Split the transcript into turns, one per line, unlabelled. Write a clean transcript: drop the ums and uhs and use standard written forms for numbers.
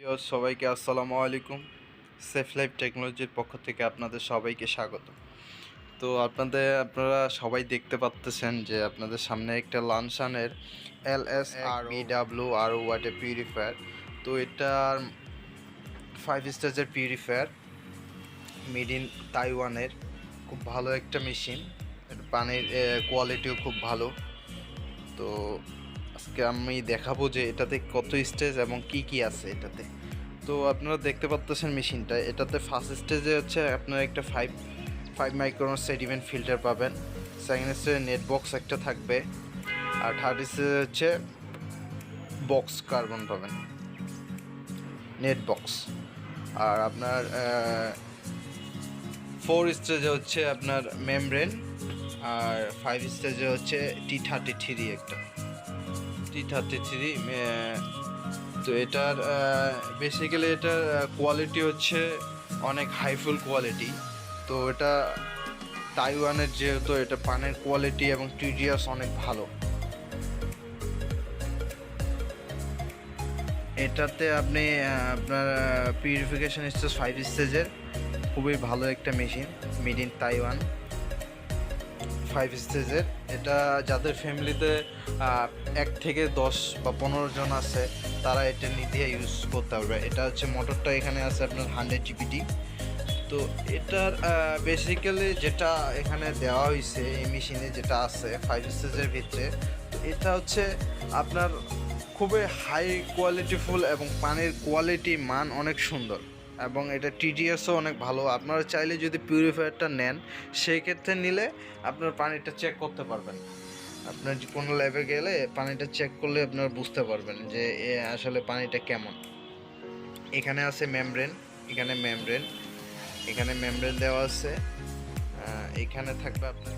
প্রিয় সবাইকে আসসালামু আলাইকুম। সেফ লাইফ টেকনোলজির পক্ষ থেকে আপনাদের সবাইকে স্বাগত। তো আপনারা সবাই দেখতে পাচ্তেছেন যে আপনাদের সামনে একটা লানশানের LSRO BWRO ওয়াটার পিউরিফায়ার। তো এটার 5 স্টেজের পিউরিফায়ার, মেড ইন তাইওয়ানের। খুব ভালো একটা মেশিন, পানির কোয়ালিটিও খুব ভালো। তো আজকে আমি দেখাবো যে এটাতে কত স্টেজ এবং কি কি আছে এটাতে। তো আপনারা দেখতে পাচ্ছেন মেশিনটা, এটাতে ফার্স্ট স্টেজে হচ্ছে আপনার একটা ফাইভ মাইক্রন সেডিমেন্ট ফিল্টার পাবেন। সেকেন্ড স্টেজে নেট বক্স একটা থাকবে, আর থার্ড স্টেজে হচ্ছে বক্স কার্বন পাবেন, নেট বক্স। আর আপনার ফোর স্টেজে হচ্ছে আপনার মেমব্রেন, আর 5 স্টেজে হচ্ছে T33 একটা T33। তো এটার বেসিক্যালি এটার কোয়ালিটি হচ্ছে অনেক হাইফুল কোয়ালিটি। তো এটা তাইওয়ানের, যেহেতু এটা পানের কোয়ালিটি এবং টিডিএস অনেক ভালো। এটাতে আপনি আপনার পিউরিফিকেশন স্টেজ 5 স্টেজের খুবই ভালো একটা মেশিন, মেড ইন তাইওয়ান 5 স্টেজের। এটা যাদের ফ্যামিলিতে 1 থেকে 10 বা 15 জন আছে, তারা এটা নিতে ইউজ করতে পারবে। এটা হচ্ছে মোটরটা এখানে আছে আপনার 100 জিপিটি। তো এটার বেসিক্যালি যেটা এখানে দেওয়া হয়েছে এই মেশিনে, যেটা আছে 5 স্টেজের ভিতরে, তো এটা হচ্ছে আপনার খুবই হাই কোয়ালিটিফুল এবং পানির কোয়ালিটি মান অনেক সুন্দর, এবং এটা টিডিএসও অনেক ভালো। আপনারা চাইলে যদি পিউরিফায়ারটা নেন, সেই ক্ষেত্রে নিলে আপনার পানিটা চেক করতে পারবেন। আপনার কোনো ল্যাবে গেলে পানিটা চেক করলে আপনারা বুঝতে পারবেন যে আসলে পানিটা কেমন। এখানে আছে মেমব্রেন, এখানে মেমব্রেন দেওয়া আছে। এখানে থাকবে আপনার